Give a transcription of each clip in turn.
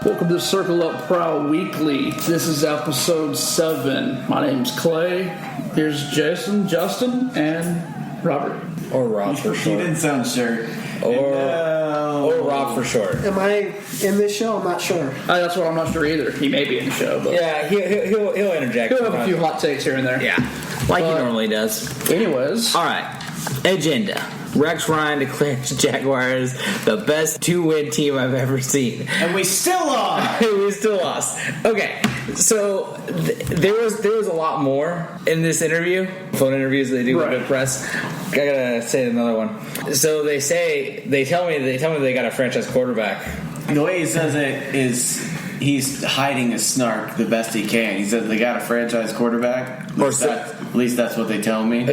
Welcome to Circle Up Prowl Weekly. This is episode 7. My name's Clay. Here's Jason, Justin, and Robert. Or Rob for short. You didn't sound sure. Or Rob for short. Am I in this show? I'm not sure. That's what I'm not sure either. He may be in the show, but Yeah, he'll interject. he'll have a few hot takes here and there. Yeah, like he normally does. Anyways, All right, agenda. Rex Ryan declares Jaguars the best 2-win team I've ever seen. And we still lost. We still lost. Okay, so there was a lot more in this interview. Phone interviews they do with the press. I gotta say another one. So they tell me they got a franchise quarterback. The way he says it is he's hiding his snark the best he can. He says they got a franchise quarterback. At least that's what they tell me.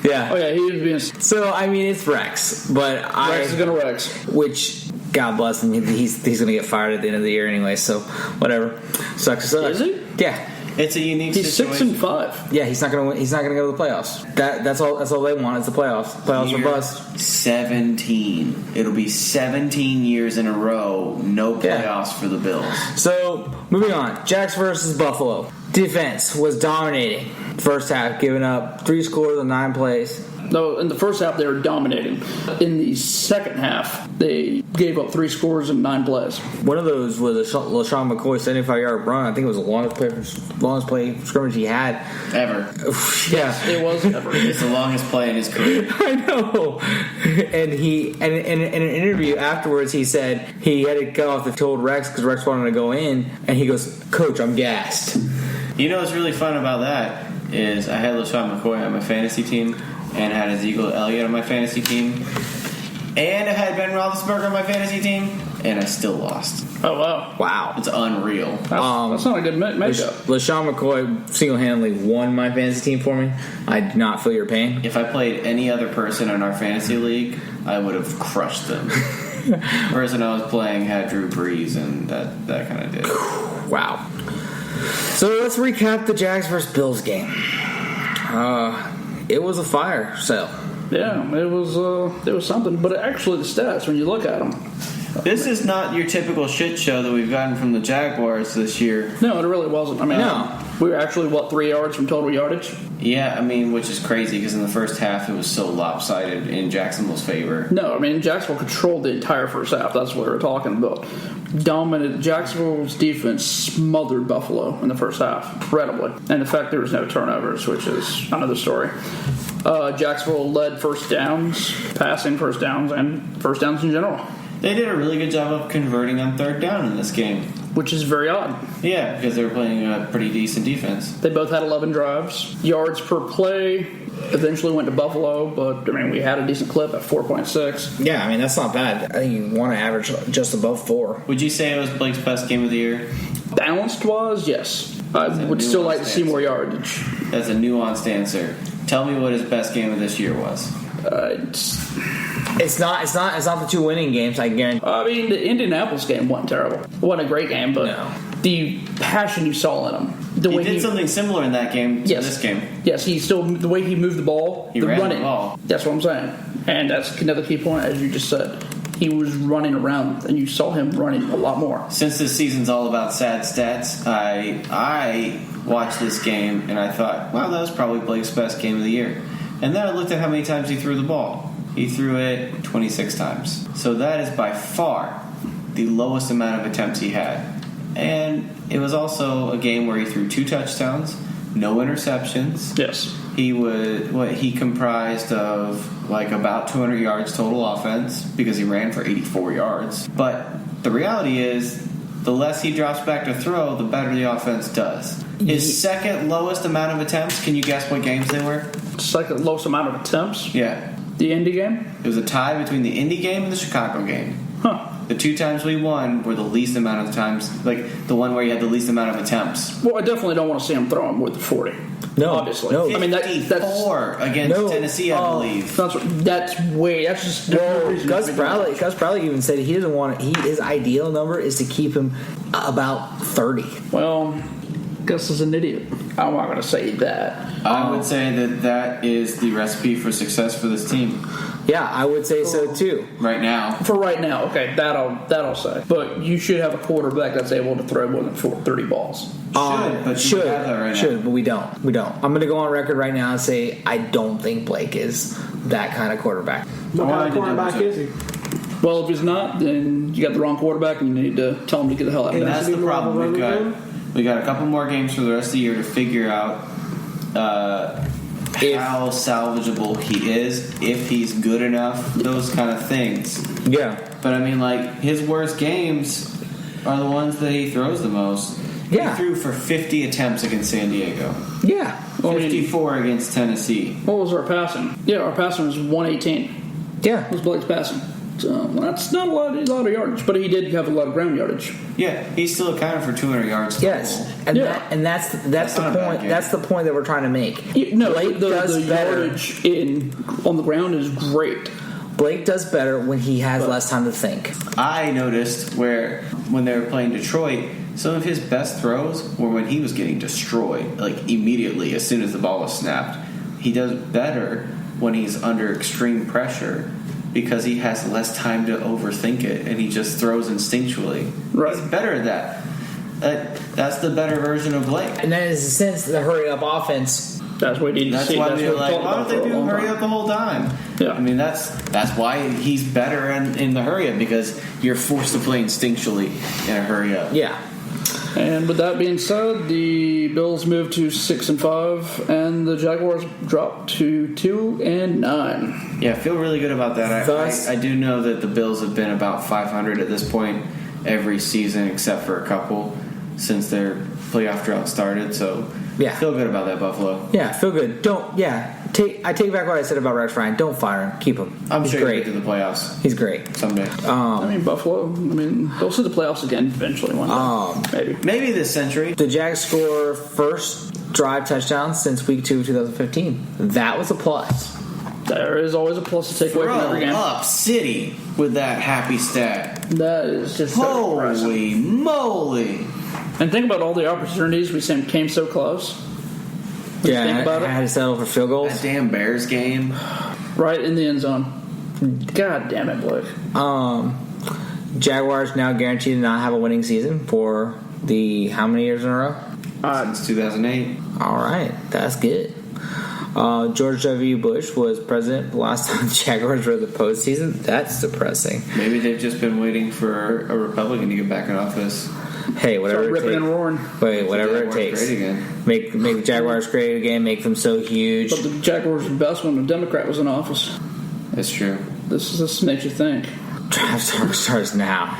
Yeah. oh yeah, he's being So I mean, it's Rex, but Rex is gonna Rex. Which, God bless him, he's gonna get fired at the end of the year anyway. So whatever, sucks to suck. Is he? Yeah. It's a unique He's situation. 6-5. Yeah, he's not gonna win. He's not gonna go to the playoffs. That's all they want is the playoffs. Playoffs or bust. 17. It'll be 17 years in a row. No playoffs for the Bills. So moving on, Jags versus Buffalo. Defense was dominating first half, giving up 3 scores in 9 plays. No, in the first half they were dominating. In the second half, they gave up 3 scores and 9 plays. One of those was a LaShawn McCoy 75-yard run. I think it was the longest play scrimmage he had Ever. Yeah, It was ever. It's the longest play in his career. I know. And in an interview afterwards, he said he had to cut off the told Rex because Rex wanted to go in, and he goes, "Coach, I'm gassed." You know what's really fun about that is I had LaShawn McCoy on my fantasy team and had Ezekiel Elliott on my fantasy team and I had Ben Roethlisberger on my fantasy team and I still lost. Oh wow, Wow. It's unreal. that's not a good makeup. LaShawn McCoy single-handedly won my fantasy team for me. I did not feel your pain. If I played any other person in our fantasy league, I would have crushed them. The person I was playing had Drew Brees and that kind of did. Wow. So let's recap the Jags versus Bills game. It was a fire sale. Yeah, it was something. But actually, the stats when you look at them, This is not your typical shit show that we've gotten from the Jaguars this year. no, it really wasn't. I mean, No. we were actually 3 yards from total yardage. Yeah, I mean, which is crazy because in the first half it was so lopsided in Jacksonville's favor. No, I mean Jacksonville controlled the entire first half. That's what we were talking about. Dominated. Jacksonville's defense smothered Buffalo in the first half, incredibly. And in fact, there was no turnovers, which is another story. Jacksonville led first downs, passing first downs, and first downs in general, They did a really good job of converting on third down in this game. which is very odd. Yeah, because they were playing a pretty decent defense. They both had 11 drives. Yards per play eventually went to Buffalo, but, I mean, we had a decent clip at 4.6. Yeah, I mean, that's not bad. I think you want to average just above 4. Would you say it was Blake's best game of the year? Balanced-wise, yes. I would still like to see more yardage. That's a nuanced answer. Tell me what his best game of this year was. It's not the 2 winning games, I guarantee. I mean, the Indianapolis game wasn't terrible. It wasn't a great game, but the passion you saw in him. He did something similar in that game to this game. Yes, the way he moved the ball. He ran the ball. That's what I'm saying. And that's another key point, as you just said. He was running around, and you saw him running a lot more. Since this season's all about sad stats, I watched this game, and I thought, wow, that was probably Blake's best game of the year. And then I looked at how many times he threw the ball. He threw it 26 times. So that is by far the lowest amount of attempts he had. And it was also a game where he threw 2 touchdowns, no interceptions. Yes. He comprised of about 200 yards total offense because he ran for 84 yards. But the reality is, the less he drops back to throw, the better the offense does. His second lowest amount of attempts, can you guess what games they were? Second lowest amount of attempts. Yeah. The Indy game? It was a tie between the Indy game and the Chicago game. Huh. The 2 times we won were the least amount of times, the one where you had the least amount of attempts. Well, I definitely don't want to see him throw him with 40. No. Obviously. No. I mean, that's 54 against Tennessee, I believe. That's just Gus Bradley even said he doesn't want his ideal number is to keep him about 30. Well, Gus is an idiot. I'm not going to say that. I would say that is the recipe for success for this team. Yeah, I would say so too. Right now. For right now, okay, that I'll say. But you should have a quarterback that's able to throw more than 30 balls. Should, but we don't. I'm going to go on record right now and say I don't think Blake is that kind of quarterback. What kind of quarterback is he? Well, if he's not, then you got the wrong quarterback, and you need to tell him to get the hell out of And there. that's the problem. We got a couple more games for the rest of the year to figure out how salvageable he is, if he's good enough, those kind of things. Yeah. But I mean, like, his worst games are the ones that he throws the most. Yeah. He threw for 50 attempts against San Diego. Yeah. 54 against Tennessee. What was our passing? Yeah, our passing was 118. Yeah. Was Blake's passing. So that's not a lot of yardage, but he did have a lot of ground yardage. Yeah, he still accounted for 200 yards total. Yes, and that's the point. That's the point that we're trying to make. Blake does the better. yardage on the ground is great. Blake does better when he has less time to think. I noticed when they were playing Detroit, some of his best throws were when he was getting destroyed, like immediately as soon as the ball was snapped. He does better when he's under extreme pressure, because he has less time to overthink it, and he just throws instinctually. Right. He's better at that. That's the better version of Blake. And then, in a sense, the hurry-up offense. That's what he needs to see. Why That's they're what like, talked why about don't they for a do long hurry time. up the whole time? Yeah. I mean, that's why he's better in the hurry up, because you're forced to play instinctually in a hurry up. Yeah. And with that being said, the Bills moved to 6-5, and the Jaguars dropped to 2-9. Yeah, I feel really good about that. I do know that the Bills have been about 500 at this point every season, except for a couple since their playoff drought started. So yeah, feel good about that, Buffalo. Yeah, feel good. I take back what I said about Rex Ryan. Don't fire him. Keep him. I'm He's sure great. he'll get to the playoffs He's great. someday. Buffalo. They'll see the playoffs again eventually one day. Maybe this century. The Jags score first drive touchdown since week 2 of 2015. That was a plus. There is always a plus to take away from every game. Up City with that happy stat. That is just so impressive. Holy moly! And think about all the opportunities we came so close. Yeah, think about I it. had to settle for field goals. That damn Bears game. Right in the end zone. God damn it, Blake. Jaguars now guaranteed to not have a winning season for how many years in a row? Since 2008. All right, that's good. George W. Bush was president the last time the Jaguars were in the postseason. That's depressing. Maybe they've just been waiting for a Republican to get back in office. Hey, whatever Start it ripping takes. and roaring. Wait, whatever it Jaguars takes. great again. Make the Jaguars great again. Make them so huge. But the Jaguars were best when the Democrat was in office. That's true. This makes you think. Draft starts now.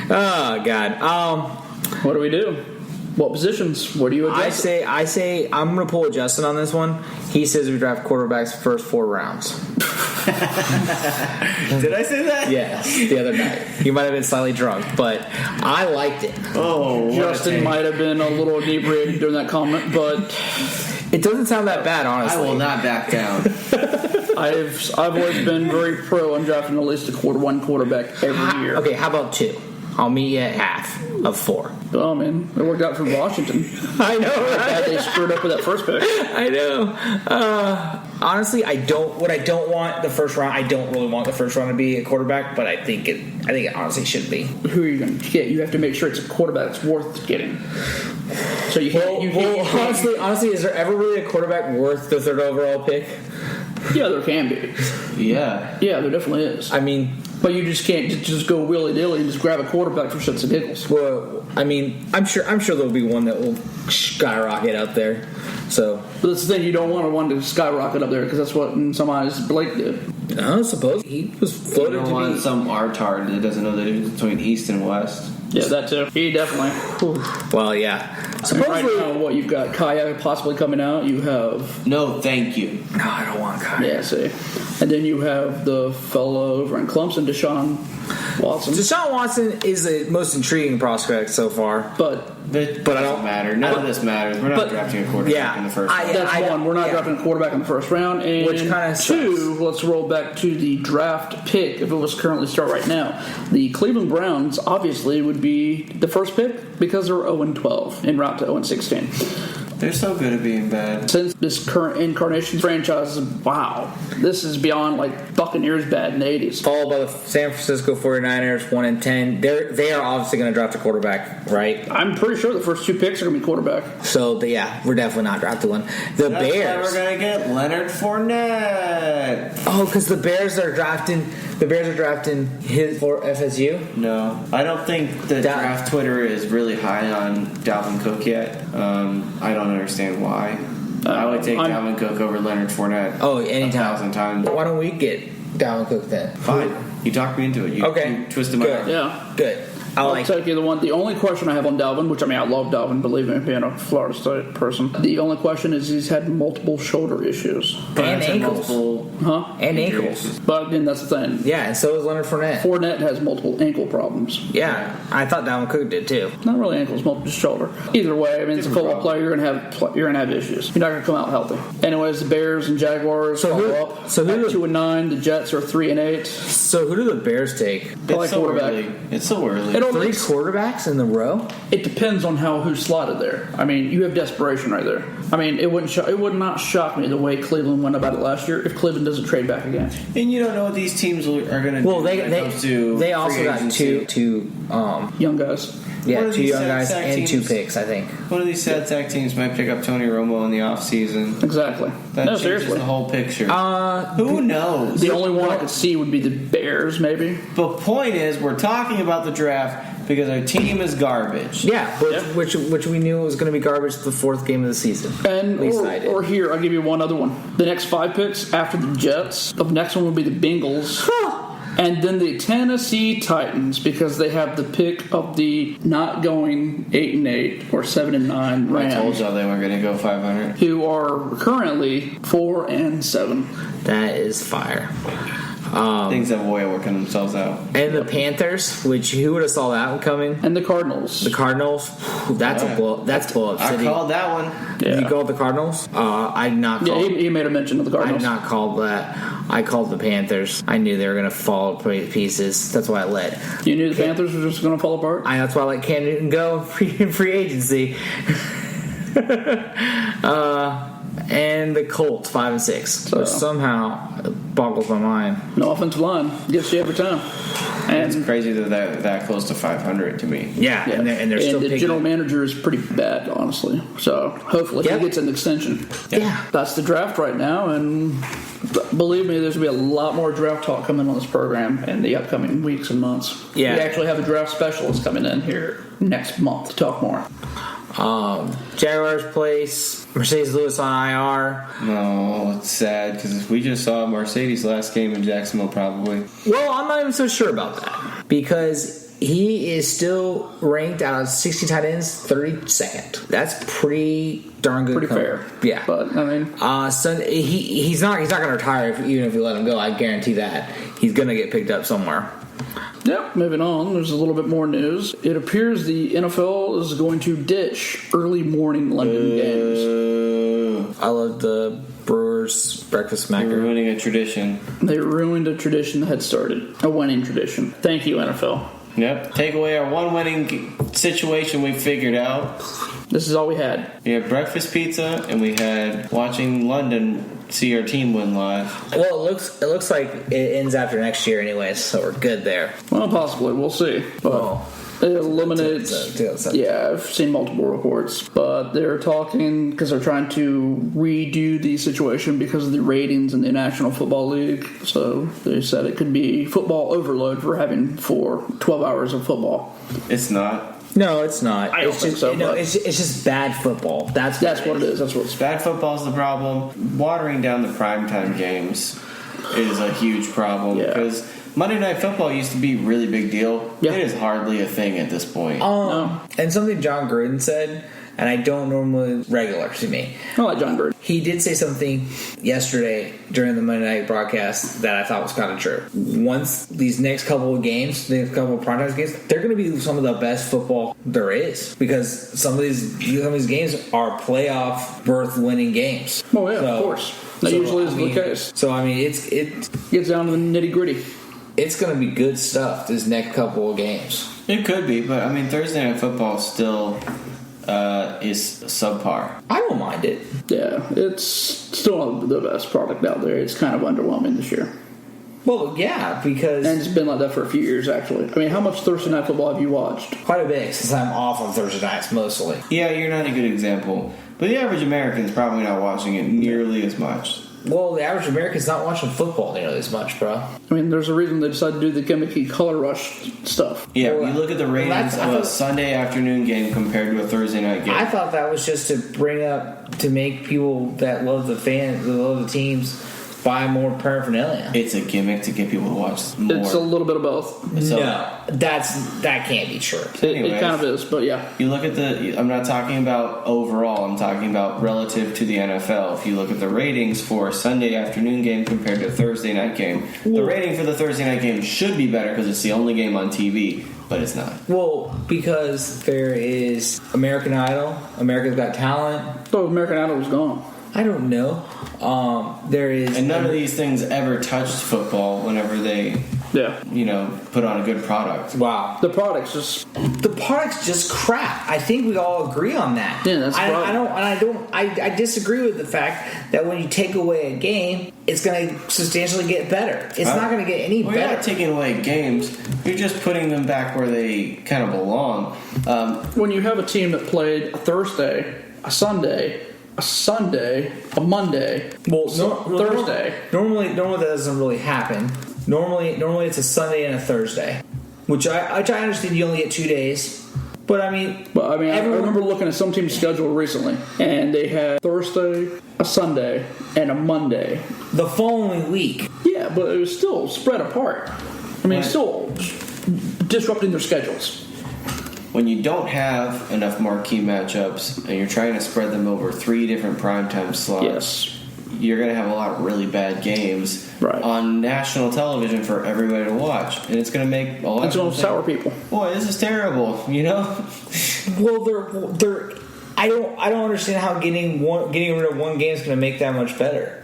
Oh God. What do we do? What positions? Where do you adjust? I say I'm gonna pull a Justin on this one. He says we draft quarterbacks first 4 rounds. Did I say that? Yes, the other night. You might have been slightly drunk, but I liked it. Oh, what a Justin take. might have been a little inebriated during that comment, but It doesn't sound that bad, honestly. I will not back down. I've always been very pro on drafting at least one quarterback every year. Okay, how about 2? I'll meet you at half of 4. Oh man, it worked out for Washington. I know, Bad they screwed up with that first pick. I know. Honestly, I don't want the first round. I don't really want the first round to be a quarterback, but I think it honestly should be. Who are you going to get? You have to make sure it's a quarterback that's worth getting. So you honestly, is there ever really a quarterback worth the 3rd overall pick? Yeah, there can be. Yeah. Yeah, there definitely is. I mean, but you just can't just go willy nilly and just grab a quarterback for shits and giggles. well, I mean, I'm sure there'll be one that will skyrocket up there. So, But that's the thing, you don't want one to skyrocket up there because that's what in some eyes Blake did. I suppose he was You floated don't to want be. some artard that doesn't know the difference between East and West. Yeah, that too. He definitely. Well, yeah. Right Supposedly, now, what you've got Kaya possibly coming out. You have No, thank you. no, I don't want Kyle. yeah, see, and then you have the fellow over in Clemson, Deshaun Watson. Deshaun Watson is the most intriguing prospect so far. But But it doesn't matter. None of this matters. We're not but- drafting a quarterback yeah, in the first round. that's I- one. We're not yeah. drafting a quarterback in the first round. And Which kinda 2, let's roll back to the draft pick. If it was currently start right now, the Cleveland Browns obviously would be the first pick because they're 0-12 en route to 0-16. They're so good at being bad. Since this current incarnation franchise, wow, this is beyond like Buccaneers bad in the 80s. Followed by the San Francisco 49ers, 1-10. They are obviously going to draft a quarterback, right? I'm pretty sure the first 2 picks are going to be quarterback. So, we're definitely not drafting one. The That's Bears. why we're going to get Leonard Fournette. Oh, because the Bears are drafting his for FSU? No. I don't think the draft Twitter is really high on Dalvin Cook yet. I don't understand why. I would take Dalvin Cook over Leonard Fournette. Oh, anytime. 1,000 times. Why don't we get Dalvin Cook then? Fine. You talked me into it. You twisted my arm. Yeah. Good. I'll take you the only question I have on Dalvin, which I love Dalvin, believe me, being a Florida State person. The only question is he's had multiple shoulder issues. And ankles. And ankles. But again, that's the thing. Yeah, and so is Leonard Fournette. Fournette has multiple ankle problems. Yeah, I thought Dalvin Cook did too. Not really ankles, multiple shoulder. Either way, it's a football player. You're gonna have issues. You're not gonna come out healthy. Anyways, the Bears and Jaguars follow up. So who 2-9? The Jets are 3-8. So who do the Bears take? It's so early. It's so early. 3 quarterbacks in the row? It depends on who's slotted there. You have desperation right there. It would not shock me the way Cleveland went about it last year if Cleveland doesn't trade back again. And you don't know what these teams are going to do. Well, when it comes to they also got two young guys. Yeah, 2 young guys and 2 picks, I think. One of these sad sack teams might pick up Tony Romo in the offseason. Exactly. That changes seriously. the whole picture. Who knows? The only one I could see would be the Bears, maybe. The point is, we're talking about the draft because our team is garbage. Yeah, which we knew was going to be garbage the 4th game of the season. And or here, I'll give you one other one. The next 5 picks after the Jets, the next one will be the Bengals. And then the Tennessee Titans, because they have the pick of the not going 8-8 or 7-9 Rams. I told y'all they were going to go 500. Who are currently 4-7. That is fire. Things have a way of working themselves out. And the Panthers, which who would have saw that one coming? And the Cardinals. The Cardinals, that's a blow. That's blow up city. I called that one. Yeah. You called the Cardinals? I did not call. Yeah, he made a mention of the Cardinals. I did not call that. I called the Panthers. I knew they were going to fall to pieces. That's why I let. You knew the Panthers were just going to fall apart? That's why I let Cam Newton go in free agency. And the Colts 5-6, which somehow boggles my mind. No offensive line gets you every time. And it's crazy that they're that close to 500 to me. Yeah. And they're still the picking. general manager is pretty bad, honestly. So hopefully he gets an extension. Yeah, that's the draft right now, and believe me, there's going to be a lot more draft talk coming on this program in the upcoming weeks and months. Yeah, we actually have a draft specialist coming in here next month to talk more. Jaguars place Mercedes Lewis on IR. No, it's sad because we just saw Mercedes last game in Jacksonville probably. Well, I'm not even so sure about that because he is still ranked out of 60 tight ends 32nd. That's pretty darn good. Pretty fair. Yeah. But so he's not going to retire even if you let him go. I guarantee that. He's going to get picked up somewhere. Yep, moving on. There's a little bit more news. It appears the NFL is going to ditch early morning London games. I love the Brewers breakfast macker. They're ruining a tradition. They ruined a tradition that had started. A winning tradition. Thank you, NFL. Yep. Take away our one winning situation we figured out. This is all we had. We had breakfast pizza and we had watching London see our team win live. Well, it looks like it ends after next year anyways, so we're good there. Well, possibly. We'll see. But it eliminates... Yeah, I've seen multiple reports. But they're talking because they're trying to redo the situation because of the ratings in the National Football League. So they said it could be football overload for having 12 hours of football. It's not. No, it's not. I don't think so. It's just bad football. That's what it is. That's what it's bad football's the problem. Watering down the primetime games is a huge problem because Monday Night Football used to be a really big deal. Yeah. It is hardly a thing at this point. No. And something John Gruden said, and I don't normally regular to me. I like John Gruden. He did say something yesterday during the Monday night broadcast that I thought was kind of true. Once these next couple of games, the next couple of primetime games, they're going to be some of the best football there is because some of these games are playoff berth winning games. Oh yeah, of course. That usually is the case. So I mean, it gets down to the nitty gritty. It's going to be good stuff this next couple of games. It could be, but I mean Thursday Night Football is still is subpar. I don't mind it. Yeah, it's still not the best product out there. It's kind of underwhelming this year. Well, yeah, because And it's been like that for a few years, actually. I mean, how much Thursday Night Football have you watched? quite a bit since I'm off on Thursday nights mostly. Yeah, you're not a good example. But the average American's probably not watching it nearly as much. Well, the average American's not watching football nearly as much, bro. I mean, there's a reason they decided to do the gimmicky color rush stuff. Yeah, Well, you look at the ratings I of a thought- Sunday afternoon game compared to a Thursday night game. I thought that was just to bring up to make people that love the teams buy more paraphernalia. It's a gimmick to get people to watch more. It's a little bit of both. So, No, that can't be true. It kind of is, but yeah. You look at I'm not talking about overall, I'm talking about relative to the NFL. If you look at the ratings for a Sunday afternoon game compared to a Thursday night game, the rating for the Thursday night game should be better because it's the only game on TV, but it's not. Well, because there is American Idol, America's Got Talent. So American Idol was gone. I don't know. There is, And none of these things ever touched football whenever they, Yeah. put on a good product. wow. The product's just The product's just crap. I think we all agree on that. Yeah, that's I right. I disagree with the fact that when you take away a game, it's going to substantially get better. It's not going to get any Well, you're better. not taking away games. You're just putting them back where they kind of belong. when you have a team that played a Thursday, a Sunday, a Monday, Thursday. Normally that doesn't really happen. Normally it's a Sunday and a Thursday, which I understand you only get 2 days. But I mean, I remember looking at some team's schedule recently, and they had Thursday, a Sunday, and a Monday. the following week. Yeah, but it was still spread apart. I mean, Right. still disrupting their schedules. When you don't have enough marquee matchups and you're trying to spread them over 3 different primetime slots, Yes. you're going to have a lot of really bad games Right. on national television for everybody to watch, and it's going to make a lot It's of going people to sour think, people. boy, this is terrible, Well, they're. I don't understand how getting rid of one game is going to make that much better.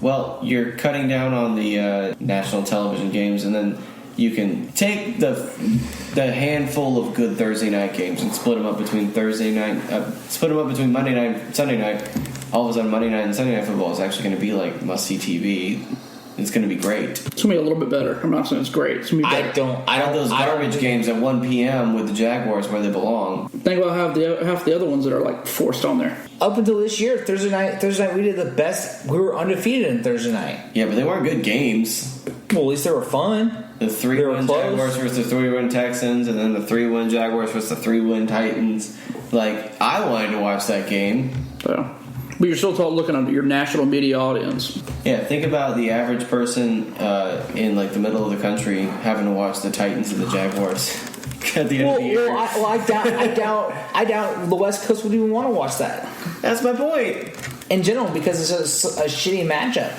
Well, you're cutting down on the national television games, and then you can take the handful of good Thursday night games and split them up between Monday night, and Sunday night. All of a sudden, Monday night and Sunday night football is actually going to be like must-see TV. It's going to be great. It's going to be a little bit better. I'm not saying it's great. It's going to be better. I have those garbage games at 1 p.m. with the Jaguars where they belong. Think about half the other ones that are like forced on there. Up until this year, Thursday night, we did the best. We were undefeated in Thursday night. Yeah, but they weren't good games. Well, at least they were fun. The 3-1 Jaguars versus the 3-1 Texans, and then the 3-1 Jaguars versus the 3-1 Titans. Like, I wanted to watch that game. So, but you're still looking at your national media audience. Yeah, think about the average person in like the middle of the country having to watch the Titans and the Jaguars at the end of the year. I doubt the West Coast would even want to watch that That's my point. in general because it's a shitty matchup.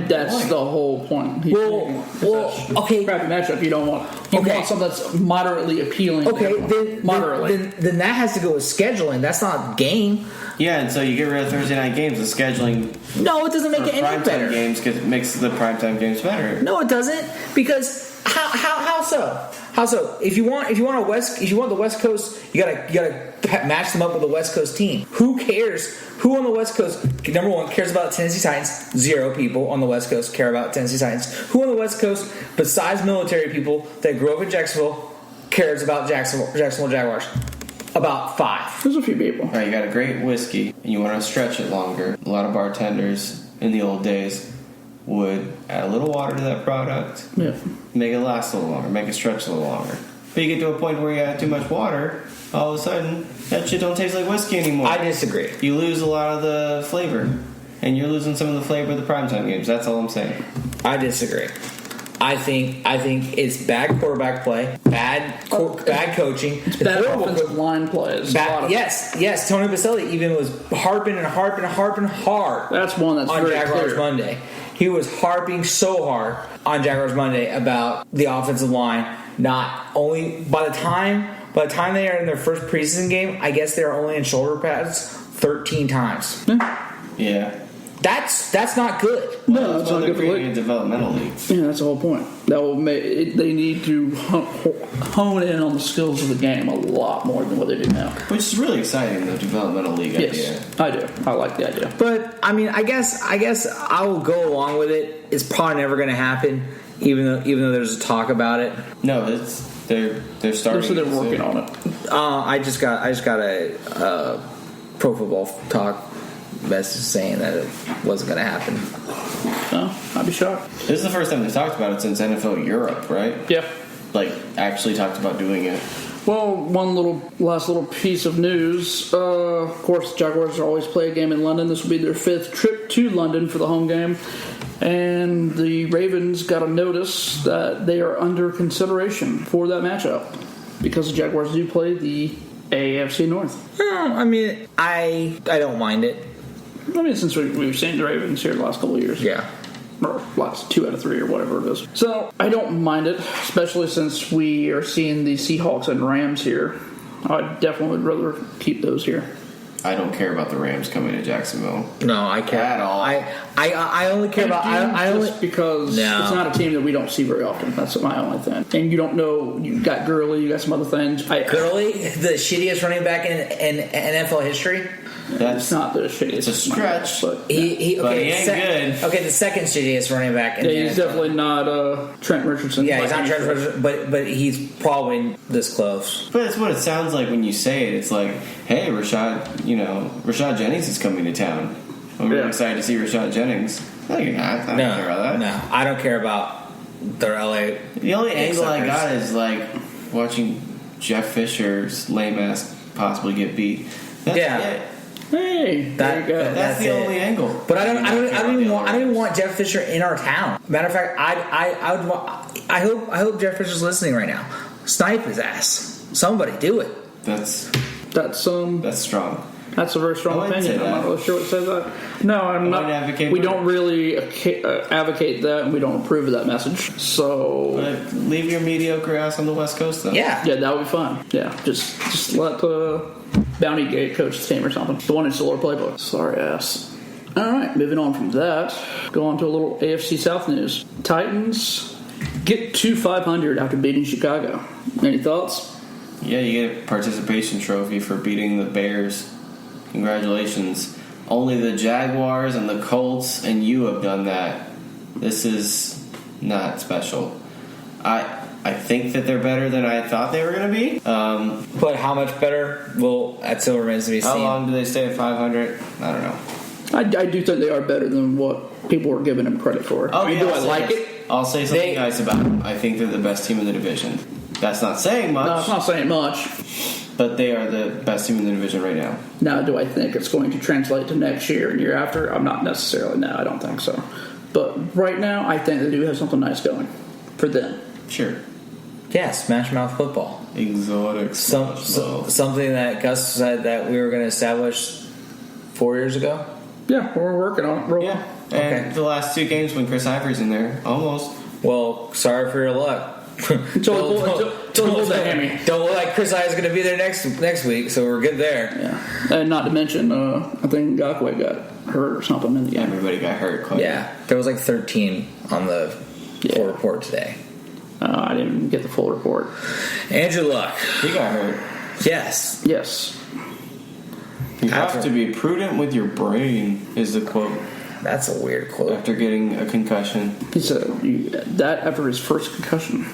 That's the whole point. Okay. Crappy matchup. You don't want. You Okay. want something that's moderately appealing. Okay, moderately. then that has to go with scheduling. That's not game. Yeah, and so you get rid of Thursday night games. The scheduling No, it doesn't make for it any primetime better. games because it makes the primetime games better. No, it doesn't. Because how so? How so? If you want the West Coast, you gotta match them up with the West Coast team. Who cares? Who on the West Coast, number one, cares about Tennessee Titans? 0 people on the West Coast care about Tennessee Titans. Who on the West Coast, besides military people that grew up in Jacksonville, cares about Jacksonville Jaguars? About 5. There's a few people. All right, you got a great whiskey and you want to stretch it longer. A lot of bartenders in the old days would add a little water to that product, Yeah. make it last a little longer, make it stretch a little longer. But you get to a point where you add too much water, all of a sudden that shit don't taste like whiskey anymore. I disagree. You lose a lot of the flavor, and you're losing some of the flavor of the primetime games. That's all I'm saying. I disagree. I think it's bad quarterback play, bad coaching, it's Bad offensive line plays. Yes. Tony Baselli even was harping hard. That's one that's on very Jaguars clear. Monday. He was harping so hard on Jaguars Monday about the offensive line. Not only by the time they are in their first preseason game, I guess they are only in shoulder pads 13 times. Yeah. That's not good. No, it's not they're good for the creating league. a developmental league. Yeah, that's the whole point. That will make they need to hone in on the skills of the game a lot more than what they do now. Which is really exciting, the developmental league idea. Yes, I do. I like the idea. But I mean, I guess I will go along with it. It's probably never going to happen, even though there's a talk about it. No, they're starting. So they're working on it. I just got a Pro Football Talk message saying that it wasn't going to happen. Oh, I'd be shocked. This is the first time they've talked about it since NFL Europe, right? Yeah. Like, actually talked about doing it. Well, last little piece of news. Of course, the Jaguars always play a game in London. This will be their 5th trip to London for the home game. And the Ravens got a notice that they are under consideration for that matchup because the Jaguars do play the AFC North. I mean, I don't mind it. I mean, since we've seen the Ravens here the last couple of years. Yeah. Or last 2 out of 3 or whatever it is. So, I don't mind it, especially since we are seeing the Seahawks and Rams here. I definitely would rather keep those here. I don't care about the Rams coming to Jacksonville. No, I care At all. I only care about I only because No. it's not a team that we don't see very often. That's my only thing. And you don't know. You got Gurley. You got some other things. Gurley, the shittiest running back in NFL history. It's not the shittiest. It's a stretch. But He But he ain't good. Okay, the second shittiest running back. In yeah, the he's NFL. definitely not Trent Richardson. Yeah, he's not Trent Richardson, but he's probably this close. But it's what it sounds like when you say it. It's like, hey, Rashad Jennings is coming to town. I'm really excited to see Rashad Jennings. No, you're not. I don't care about that. No, I don't care about their LA. The only angle I Suckers. got is like watching Jeff Fisher's lame ass possibly get beat. That's Yeah. it. Hey, there you go. That's That's the it. only angle. But I don't even want Jeff Fisher in our town. Matter of fact, I hope Jeff Fisher's listening right now. Snipe his ass. Somebody do it. That's That's strong. That's a very strong I wouldn't opinion. say I'm that. not really sure what says that. No, I'm not. wouldn't advocate We for don't it. really advocate that, and we don't approve of that message. So But leave your mediocre ass on the West Coast, though. Yeah. yeah, that would be fun. Yeah, just let Bounty Gate coach the team or something. The one in Solar Playbook. Sorry ass. All right, moving on from that, go on to a little AFC South news. Titans get to 500 after beating Chicago. Any thoughts? Yeah, you get a participation trophy for beating the Bears. Congratulations. Only the Jaguars and the Colts and you have done that. This is not special. I think that they're better than I thought they were going to be. But how much better? Well, that still remains to be seen. How long do they stay at 500? I don't know. I do think they are better than what people are giving them credit for. Oh, I mean, yeah, do I I'll say like this. it? I'll say something They- nice about them. I think they're the best team in the division. That's not saying much, No, it's not saying much. but they are the best team in the division right now. Now, do I think it's going to translate to next year and year after? I'm not necessarily. No, I don't think so. But right now, I think they do have something nice going for them. Sure. Yeah, Smash Mouth football. Exotic. Something that Gus said that we were going to establish 4 years ago. Yeah, we're working on it. Roll. Yeah. And Okay. the last 2 games when Chris Ivory's in there, almost. Well, sorry for your luck. Until he pulls that hammy. Don't look like Chris I is going to be there next week, so we're good there. Yeah, and not to mention, I think Ngakwe got hurt or something in the game. Everybody got hurt. Quite Yeah, there was like 13 on the full report today. I didn't even get the full report. Andrew Luck. He got hurt. Yes. Yes. You have to be prudent with your brain, is the quote. That's a weird quote. After getting a concussion. He said that after his first concussion.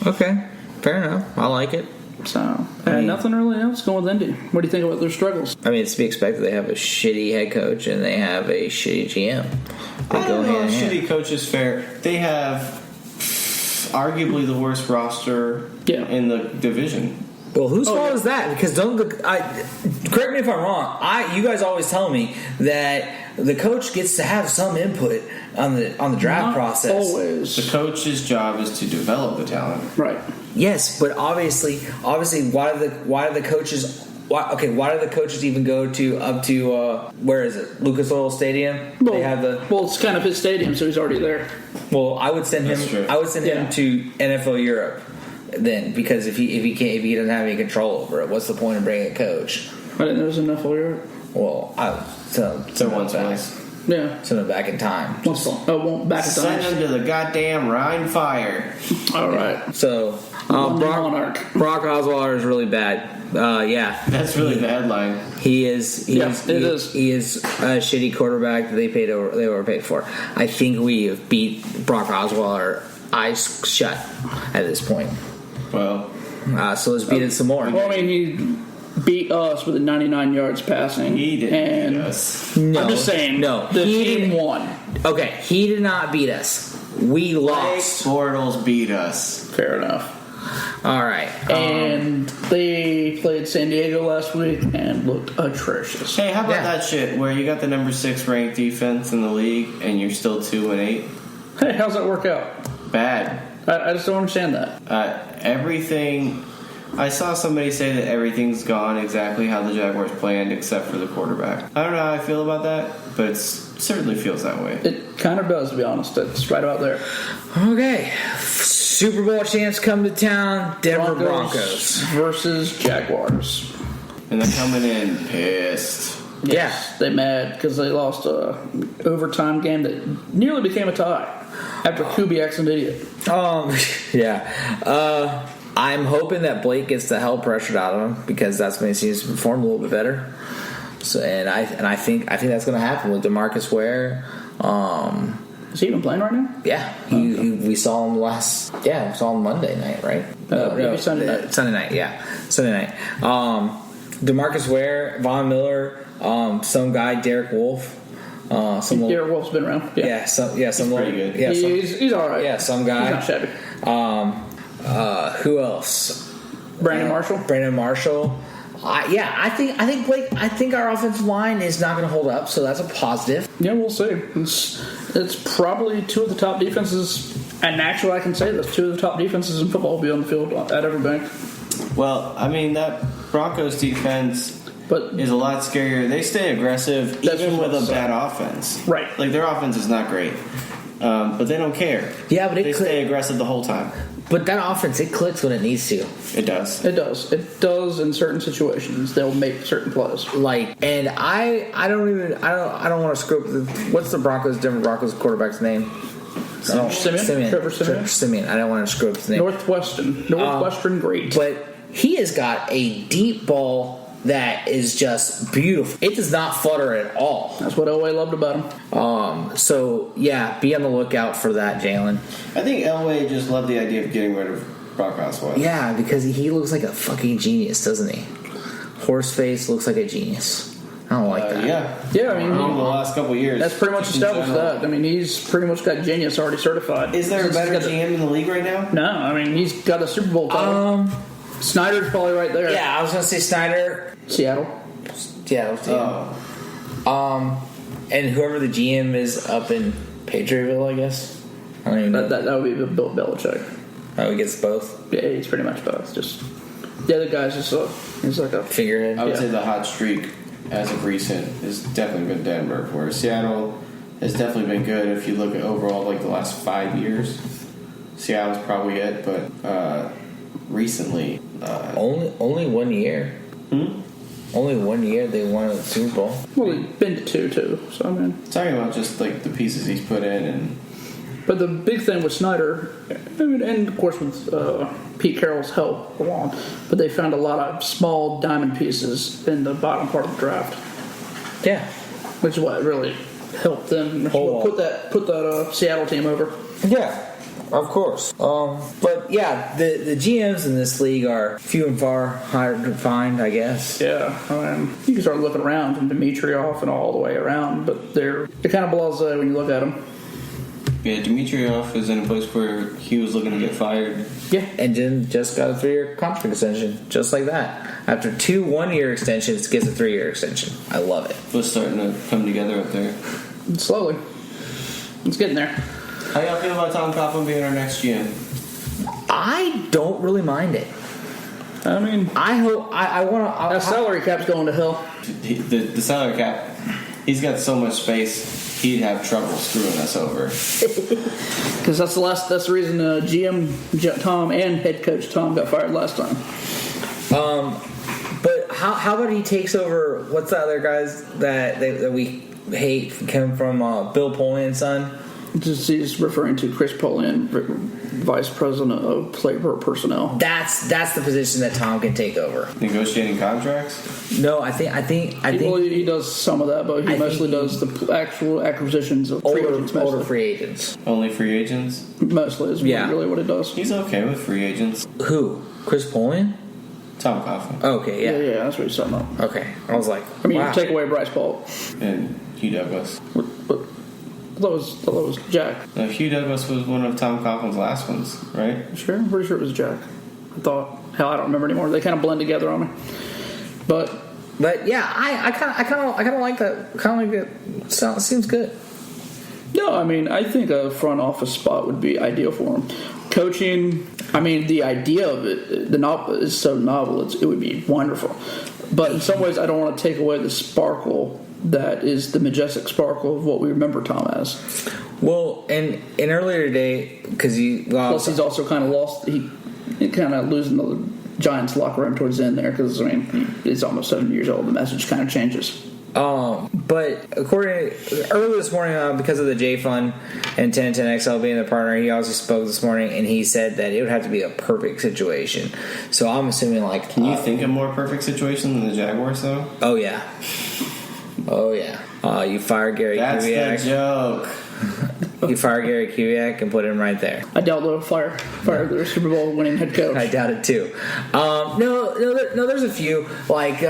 Okay, fair enough. I like it. So, mean- nothing really else going with Indy. What do you think about their struggles? I mean, it's to be expected. They have a shitty head coach and they have a shitty GM. They I go don't know hand if in hand. shitty coach is fair. They have arguably the worst roster in the division. Well, whose fault is that? Because correct me if I'm wrong. You guys always tell me that the coach gets to have some input on the draft Not process. The Always. coach's job is to develop the talent. Right. Yes, but obviously, why do the coaches? Why do the coaches even go up to where is it? Lucas Oil Stadium. They have Well, it's kind of his stadium, so he's already there. Well, I would send him. That's true. I would send him to NFL Europe then, because if he doesn't have any control over it, what's the point of bringing a coach? I didn't know there was enough here. Well, So once was. Yeah. Send him back in time. Won't back in Send time. him to the goddamn Rhine fire. All right. So, London Monarch. Brock Osweiler is really bad. Yeah. That's really the headline. He is. He is a shitty quarterback that they overpaid for. I think we have beat Brock Osweiler eyes shut at this point. Well, so let's beat it some more. Well, I mean, he beat us with 99 yards passing. he didn't beat us. No, I'm just saying. No, the he team didn't. won. Okay, he did not beat us. We Blake lost. Bortles beat us. Fair enough. All right. And they played San Diego last week and looked atrocious. Hey, how about Yeah. that shit where you got the number 6 ranked defense in the league and you're still 2-8? Hey, how's that work out? Bad. I just don't understand that. Everything. I saw somebody say that everything's gone exactly how the Jaguars planned except for the quarterback. I don't know how I feel about that, but it certainly feels that way. It kind of does, to be honest. It's right about there. Okay. Super Bowl chance come to town. Denver Broncos. versus Jaguars. And they're coming in pissed. Yes, they mad because they lost a overtime game that nearly became a tie after Kubiak's an idiot. Yeah. I'm hoping that Blake gets the hell pressured out of him because that's when he seems to perform a little bit better. So I think that's going to happen with DeMarcus Ware. Is he even playing right now? Yeah, we saw him we saw him Monday night, right? Maybe Sunday night. Sunday night, yeah, Sunday night. DeMarcus Ware, Von Miller, some guy Derek Wolfe. Derek Wolf's been around. Yeah, some pretty good. Yeah, he's all right. yeah, some guy. He's not shabby. Who else? Brandon Marshall. Brandon Marshall. I think Blake. I think our offensive line is not going to hold up, so that's a positive. Yeah, we'll see. It's probably two of the top defenses, and actually I can say that two of the top defenses in football will be on the field at Everbank. Well, I mean, that Broncos defense is a lot scarier. They stay aggressive even with a bad offense. Right. Like, their offense is not great. But they don't care. Yeah, but they stay aggressive the whole time. But that offense, it clicks when it needs to. It does. It does. It does in certain situations. They'll make certain plays. And I don't want to screw up what's the Denver Broncos quarterback's name? Simeon. Trevor Simeon. I don't want to screw up his name. Northwestern great. But he has got a deep ball that is just beautiful. It does not flutter at all. That's what Elway loved about him. So yeah, be on the lookout for that, Jalen. I think Elway just loved the idea of getting rid of Brock Osweiler. Yeah, because he looks like a fucking genius, doesn't he? Horseface looks like a genius. I don't like that. Yeah, I mean, over the last couple of years. That's pretty much established that. I mean, he's pretty much got genius already certified. Is there a better GM in the league right now? No, I mean, he's got a Super Bowl title. Snyder's probably right there. Yeah, I was going to say Snyder. Seattle. And whoever the GM is up in Patriotville, I guess. I don't even know. That would be Bill Belichick. Oh, he gets both? Yeah, he's pretty much both. Just the other guy's just he's like a figurehead. I would say the hot streak as of recent has definitely been Denver, where Seattle has definitely been good. If you look at overall, like the last 5 years, Seattle's probably it. But recently, only 1 year. Only 1 year they won the Super Bowl. Well, they've been to two too. So I mean, talking about just like the pieces he's put in, and but the big thing with Snyder, I mean, and of course with Pete Carroll's help along, but they found a lot of small diamond pieces in the bottom part of the draft. Yeah, which is what really helped them put that Seattle team over. Yeah. Of course. But yeah, the GMs in this league are few and far hard to find, I guess. Yeah, I mean, you can start looking around from Dimitrioff and all the way around, but they're kind of blasé when you look at them. Yeah, Dimitrioff is in a place where he was looking to get fired. Yeah, and then just got a 3-year contract extension, just like that. After 2 1-year extensions, gets a 3-year extension. I love it. It's starting to come together up there. Slowly. It's getting there. How y'all feel about Tom Coughlin being our next GM? I don't really mind it. I mean, I hope I want to. That salary cap's going to hell. The salary cap, he's got so much space, he'd have trouble screwing us over. Because that's the reason GM Tom and head coach Tom got fired last time. But how about he takes over? What's the other guys that we hate come from Bill Polian's son. He's referring to Chris Polian, Vice President of Player Personnel. That's the position that Tom can take over. Negotiating contracts? No, I think he does some of that, but he mostly does the actual acquisitions of older free agents. Only free agents? Mostly is really what it does. He's okay with free agents. Who? Chris Polian? Tom Coughlin. Okay, Yeah, that's what he's talking about. Okay, I was like, I mean, wow. you take away Bryce Paul. And Hugh Douglas. But I thought it was Jack. No, Hugh Douglas was one of Tom Coughlin's last ones, right? Sure? I'm pretty sure it was Jack. I thought. Hell, I don't remember anymore. They kind of blend together on me. But yeah, I kind of like that. Kind of like it. Seems good. No, I mean, I think a front office spot would be ideal for him. Coaching, I mean, the idea of it, is so novel. It would be wonderful. But in some ways, I don't want to take away the sparkle that is the majestic sparkle of what we remember Tom as. Well, and earlier today, because plus he's also kind of lost. He kind of losing the Giants locker room towards the end there because I mean he's almost 70 years old. The message kind of changes. But earlier this morning, because of the J Fund and 1010XL being the partner, he also spoke this morning and he said that it would have to be a perfect situation. So I'm assuming like, can you think of more perfect situation than the Jaguars though? Oh yeah. You fire Gary Kubiak. That's the joke. You fire Gary Kubiak and put him right there. I doubt they'll fire the Super Bowl winning head coach. I doubt it too. No. There's a few like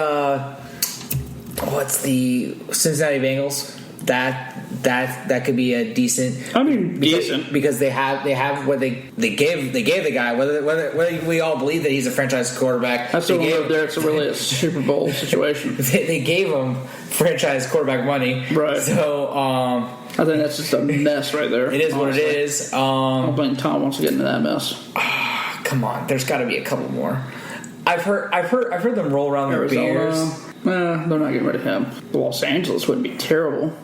what's the Cincinnati Bengals? That could be a decent. I mean, decent because they have what they gave the guy. Whether we all believe that he's a franchise quarterback, that's the one there. It's really a Super Bowl situation. They gave him franchise quarterback money, right? So I think that's just a mess right there. It is honestly. What it is. I don't think Tom wants to get into that mess. Come on, there's got to be a couple more. I've heard them roll around their beers. They're not getting rid of him. Los Angeles wouldn't be terrible.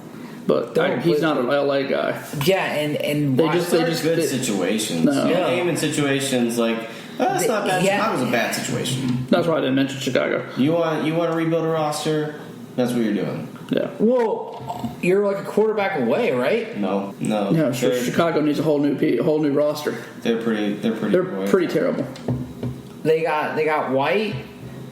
But he's not an LA guy. Yeah, and they just good situations. No. You game in situations like that's not bad. That was a bad situation. That's why I didn't mention Chicago. You want to rebuild a roster? That's what you're doing. Yeah. Well, you're like a quarterback away, right? No. Yeah, sure. Chicago needs a whole new roster. They're pretty terrible. They got White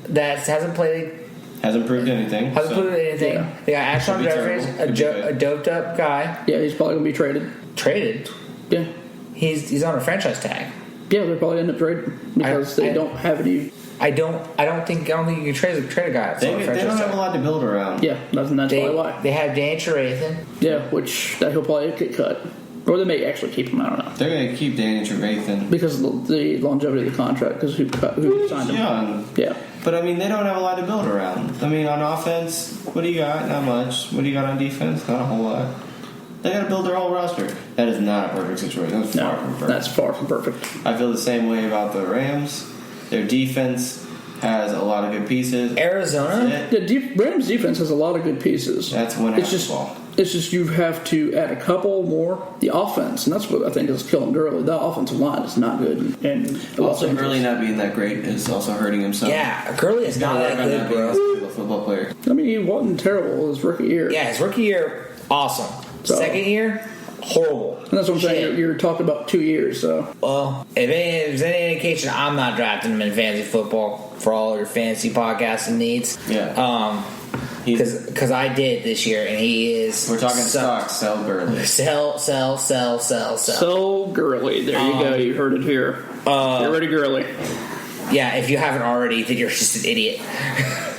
that hasn't played. Hasn't proved anything. Yeah. They got Ashton Jeffries, a doped up guy. Yeah, he's probably gonna be traded. Traded? Yeah. He's on a franchise tag. Yeah, they'll probably end up trading because they don't have any. I don't think you can trade a guy. They don't have a lot to build around. Yeah, that's probably why. They have Dan Trevathan. Yeah, which he'll probably get cut. Or they may actually keep him. I don't know. They're going to keep Danny Trevathan because of the longevity of the contract. Because who signed him? Young. Yeah. But I mean, they don't have a lot to build around. I mean, on offense, what do you got? Not much. What do you got on defense? Not a whole lot. They got to build their whole roster. That is not a perfect situation. That's far from perfect. I feel the same way about the Rams. Their defense has a lot of good pieces. Arizona? The Rams defense has a lot of good pieces. That's one half of the ball. It's just you have to add a couple more. The offense, and that's what I think is killing Gurley. The offensive line is not good. And also, Gurley not being that great is also hurting himself. Yeah, Gurley is not that good, bro. He's a football player. I mean, he wasn't terrible his rookie year. Yeah, his rookie year, awesome. So, second year, horrible. And that's what I'm saying. You're talking about 2 years, so. Well, if there's any indication, I'm not drafting him in fantasy football for all your fantasy podcasting needs. Yeah. Because I did this year, and he is. We're talking stocks. Sell Gurley. Sell. Sell Gurley. There you go. You heard it here. Get rid of Gurley. Yeah, if you haven't already, then you're just an idiot.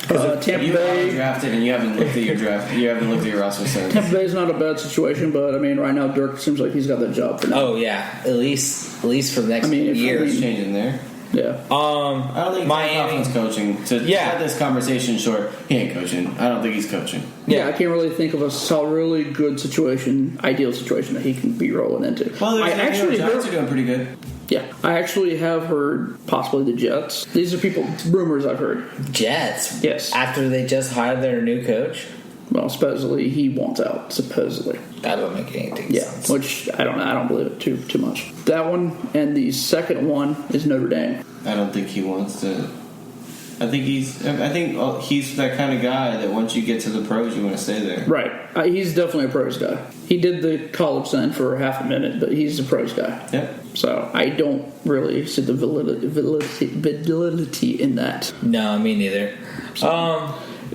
Tampa Bay drafted, and you haven't looked at your draft. You haven't looked at your roster since. Tampa Bay's not a bad situation, but I mean, right now Dirk seems like he's got that job for now. Oh yeah, at least for the next year. It's changing there. Yeah. I don't think Miami's coaching. To cut this conversation short, he ain't coaching. I don't think he's coaching. Yeah, I can't really think of a really good situation, ideal situation that he can be rolling into. Well, the Giants are doing pretty good. Yeah, I actually have heard possibly the Jets. These are rumors I've heard. Jets? Yes. After they just hired their new coach? Well, supposedly he wants out. Supposedly. That don't make anything sense. Which I don't know. I don't believe it too much. That one and the second one is Notre Dame. I don't think he wants to I think he's that kind of guy that once you get to the pros, you want to stay there. Right. He's definitely a pros guy. He did the college thing for half a minute, but he's a pros guy. Yep. So I don't really see the validity in that. No, me neither.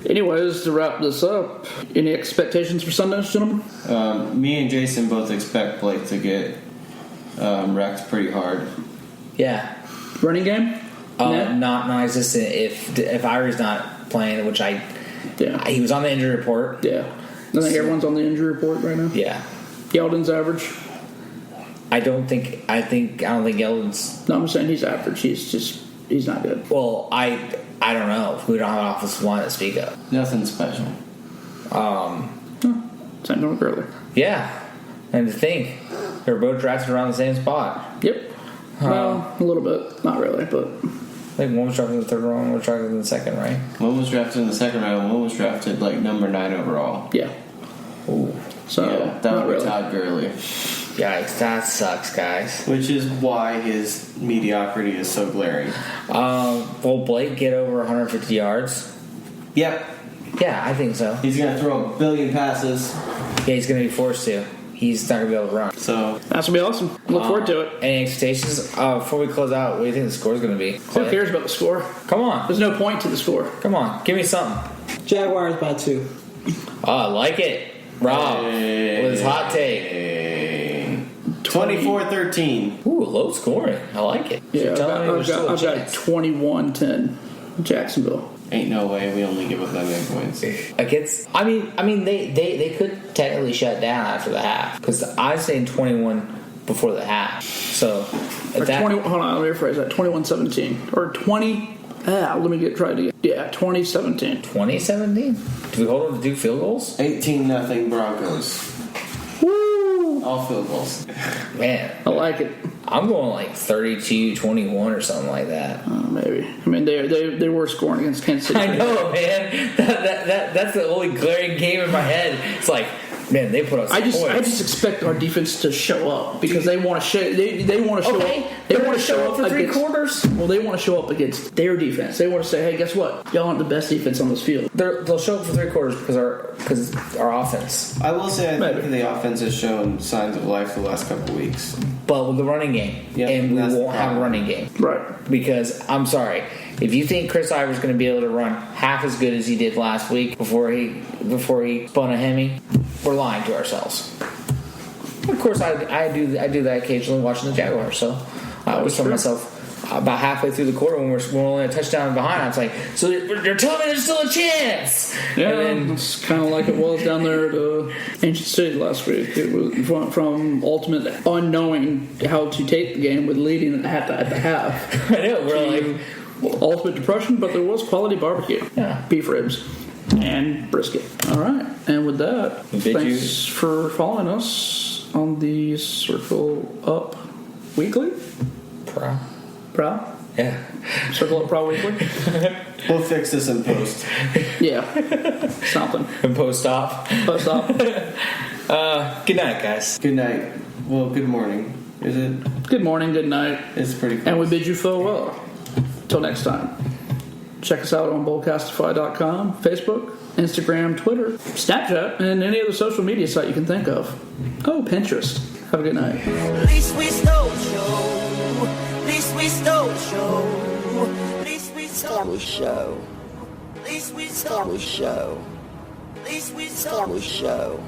Anyways, to wrap this up, any expectations for Sundance, gentlemen? Me and Jason both expect Blake to get wrecked pretty hard. Yeah. Running game? Non-existent if Irie's not playing, which he was on the injury report. Yeah. I think everyone's on the injury report right now. Yeah. Yeldon's average. I don't think Yeldon's. No, I'm saying he's average. He's not good. Well, I don't know. We don't have an offensive line to speak of. Nothing special. Same with Gurley. Yeah. And to think, they're both drafted around the same spot. Yep. Well, a little bit. Not really, but... I think one was drafted in the third round, one was drafted in the second, right? One was drafted in the second round, one was drafted number 9 overall. Yeah. Ooh. So, yeah, that not would be really. Todd Gurley. Yikes, that sucks, guys. Which is why his mediocrity is so glaring. Will Blake get over 150 yards? Yep. Yeah, I think so. He's going to throw a billion passes. Yeah, he's going to be forced to. He's not going to be able to run. So That's going to be awesome. Look forward to it. Any expectations? Before we close out, what do you think the score is going to be? Who cares about the score? Come on. There's no point to the score. Come on. Give me something. Jaguars by 2. Oh, I like it. Rob with his hot take. 24-13. Ooh, low scoring. I like it. Yeah, So tell me there's still a I've got chance. 21-10 Jacksonville. Ain't no way we only give up that many points. Against, I mean, they could technically shut down after the half because I was saying 21 before the half. So Or at that, 20, hold on, let me rephrase that. 21-17 or 20. Let me try it again. Yeah, 2017. 2017. Do we hold them to do field goals? 18-0 Broncos. Woo! All field goals. Man, I like it. I'm going like 32-21 or something like that. Maybe. I mean, they were scoring against Kansas City. I know, man. That's the only glaring game in my head. It's like, man, they put up some I points. just expect our defense to show up because they want to show. They want to show Okay, up. They they're want gonna to show up for three against, quarters. Well, they want to show up against their defense. They want to say, "Hey, guess what? Y'all aren't the best defense on this field." They'll show up for three quarters because our offense. I will say I Maybe. think the offense has shown signs of life the last couple of weeks. But with the running game, Yeah, and we that's the won't have a problem. running game. Right. Because I'm sorry, if you think Chris Ivor's going to be able to run half as good as he did last week before he spun a Hemi, we're lying to ourselves. Of course, I do that occasionally watching the Jaguars. So I always tell myself about halfway through the quarter when we're only a touchdown behind, I was like, so you're telling me there's still a chance? Yeah, And then, it's kind of like it was down there at Ancient City last week. It was from ultimate unknowing how to take the game with leading at the half. I know we're like, Ultimate depression, but there was quality barbecue. Yeah. Beef ribs and brisket. All right. And with that, thanks for following us on the Circle Up Weekly. Prowl. Yeah. Circle Up Prowl Weekly. We'll fix this in post. Yeah. Something. And post op. Post up. Good night, guys. Good night. Well, good morning. Is it? Good morning, good night. It's pretty close. And we bid you farewell. Till next time. Check us out on Bullcastify.com, Facebook, Instagram, Twitter, Snapchat, and any other social media site you can think of. Oh, Pinterest. Have a good night. Least we stole show. Least we stole show. Least we stole show. Least we stole show. Least we stole show.